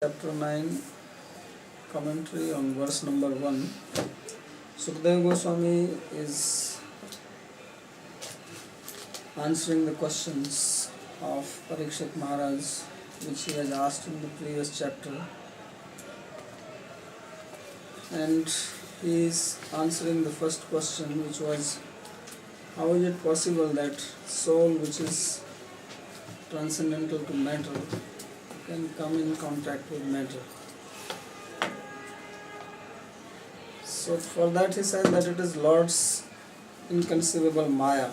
Chapter 9, commentary on verse number 1. Sukadeva Goswami is answering the questions of Parikshit Maharaj, which he has asked in the previous chapter. And he is answering the first question, which was, how is it possible that soul, which is transcendental to matter, can come in contact with matter? So for that he said that it is Lord's inconceivable Maya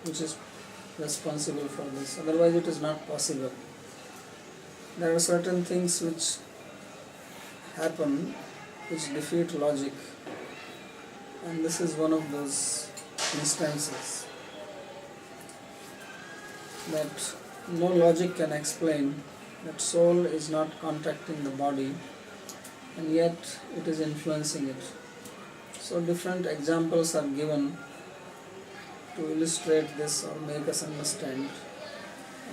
which is responsible for this, otherwise it is not possible. There are certain things which happen which defeat logic, and this is one of those instances that no logic can explain, that soul is not contacting the body and yet it is influencing it. So different examples are given to illustrate this or make us understand.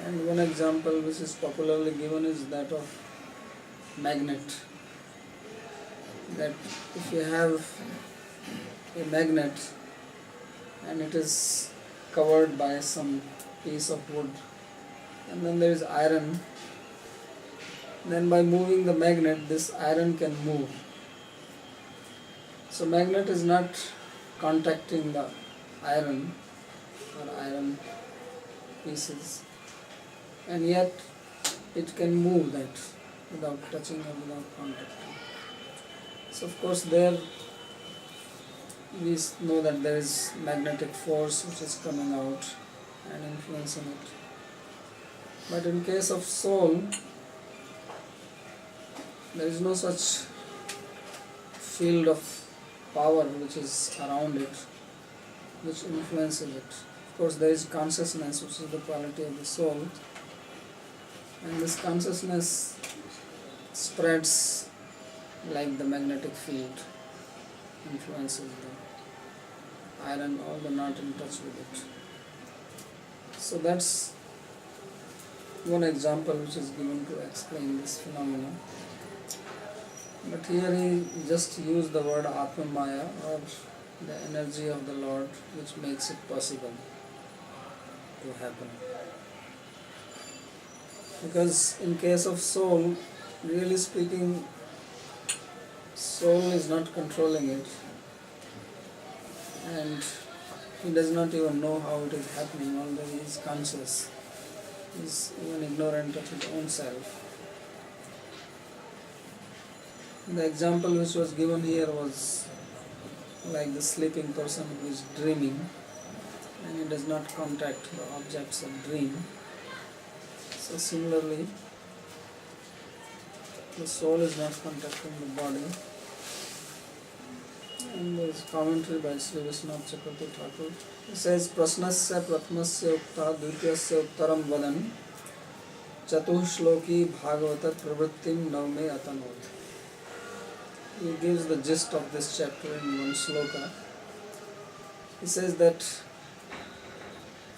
And one example which is popularly given is that of magnet. That if you have a magnet and it is covered by some piece of wood, and then there is iron, then by moving the magnet this iron can move. So magnet is not contacting the iron or iron pieces, and yet it can move that without touching or without contacting. So of course there we know that there is magnetic force which is coming out and influencing it. But in case of soul, there is no such field of power which is around it, which influences it. Of course, there is consciousness, which is the quality of the soul, and this consciousness spreads like the magnetic field, influences the iron, although not in touch with it. So that's one example which is given to explain this phenomenon. But here he just used the word Atma Maya, or the energy of the Lord, which makes it possible to happen. Because in case of soul, really speaking, soul is not controlling it, and he does not even know how it is happening, although he is conscious. He is even ignorant of his own self. The example which was given here was like the sleeping person who is dreaming and he does not contact the objects of dream. So similarly, the soul is not contacting the body. And there is commentary by Sri Vishnu Chakravarti Thakur. He says, Prasnasya Pratmasya Ukta Dvityasya Uttaram Vadan Chatuh Shloki Bhagavata Pravrittim Navme Atanot. He gives the gist of this chapter in one sloka. He says that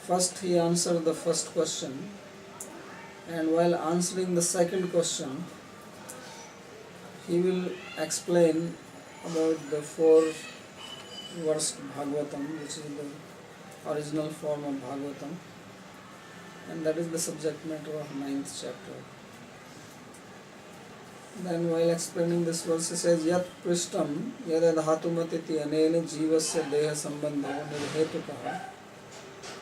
first he answered the first question, and while answering the second question, he will explain about the 4 verse Bhagavatam, which is the original form of Bhagavatam, and that is the subject matter of 9th chapter. Then while explaining this verse, he says, Yat Prishtam Yadadhatumatiti Anene Jivasya Deha Sambandho Nirhetukaha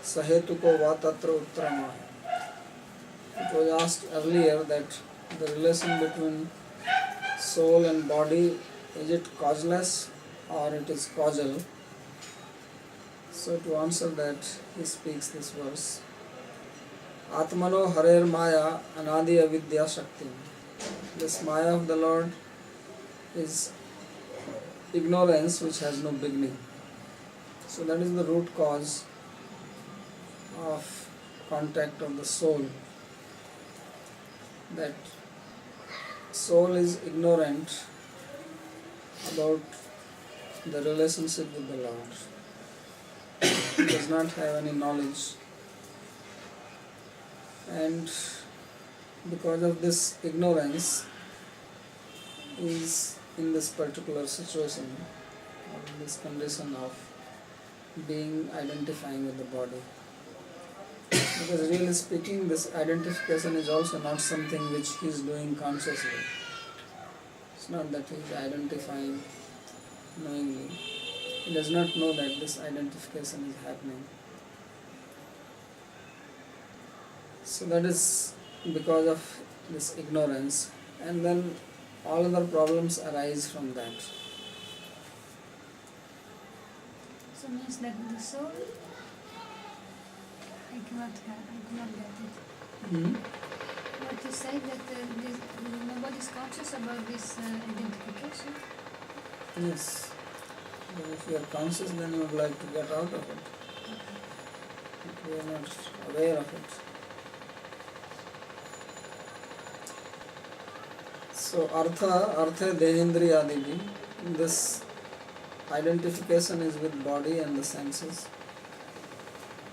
Sahetuko Vatatra Uttaramaha. It was asked earlier that the relation between soul and body, is it causeless or it is causal? So to answer that, he speaks this verse. Atmano Harer Maya Anadi Avidya Shakti. This Maya of the Lord is ignorance which has no beginning. So that is the root cause of contact of the soul. That soul is ignorant about the relationship with the Lord. It does not have any knowledge. And because of this ignorance, is in this particular situation, or in this condition of being identifying with the body. Because really speaking, this identification is also not something which he is doing consciously. It's not that he is identifying knowingly. He does not know that this identification is happening. So that is because of this ignorance, and then all other problems arise from that. So means that the soul, I cannot get it. What you say that nobody is conscious about this identification? Yes. But if you are conscious, then you would like to get out of it. If you are not aware of it. So artha dehendriyadini, this identification is with body and the senses.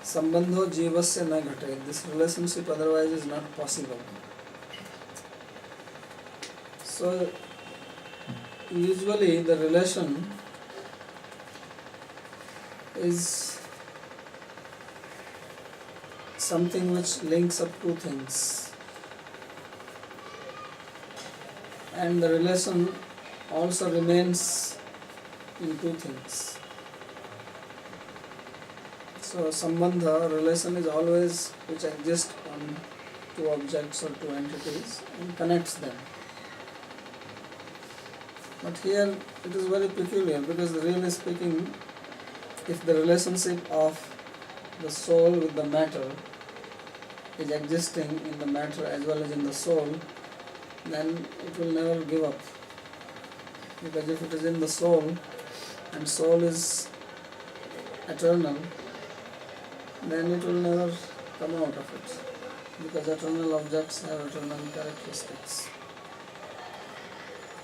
Sambandho jivasya na ghate, this relationship otherwise is not possible. So usually the relation is something which links up two things, and the relation also remains in two things. So sambandha, relation, is always which exists on two objects or two entities and connects them. But here it is very peculiar, because really speaking, if the relationship of the soul with the matter is existing in the matter as well as in the soul, then it will never give up. Because if it is in the soul, and soul is eternal, then it will never come out of it. Because eternal objects have eternal characteristics.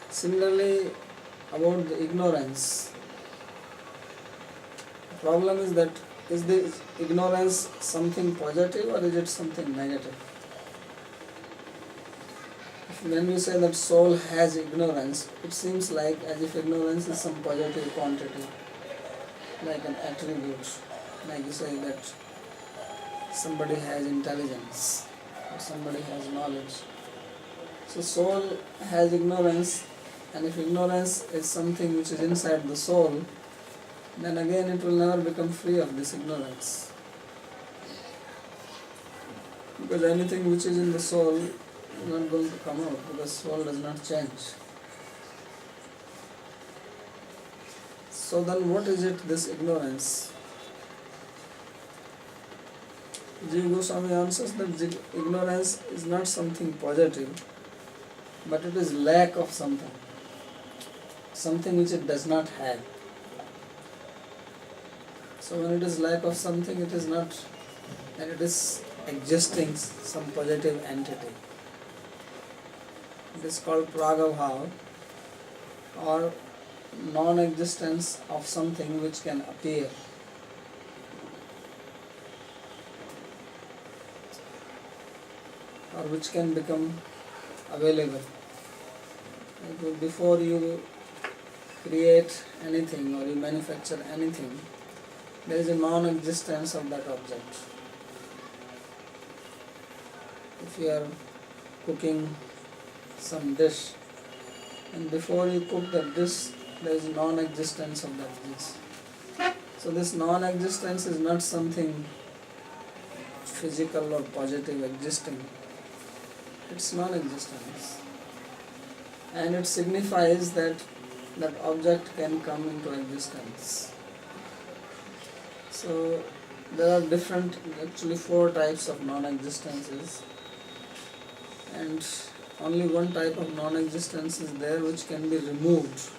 Similarly, about the ignorance, the problem is that, is the ignorance something positive or is it something negative? When we say that soul has ignorance, it seems like as if ignorance is some positive quantity, like an attribute. Like you say that somebody has intelligence or somebody has knowledge. So soul has ignorance, and if ignorance is something which is inside the soul, then again it will never become free of this ignorance. Because anything which is in the soul is not going to come out, because soul does not change. So then what is it, this ignorance? Jiva Goswami answers that ignorance is not something positive, but it is lack of something, something which it does not have. So when it is lack of something, it is not that it is existing some positive entity. It is called pragabhav, or non-existence of something which can appear. Or which can become available. Like before you create anything or you manufacture anything, there is a non-existence of that object. If you are cooking some dish, and before you cook that dish, there is non-existence of that dish. So this non-existence is not something physical or positive existing. It's non-existence. And it signifies that that object can come into existence. So there are different, actually 4 types of non-existences, and only one type of non-existence is there which can be removed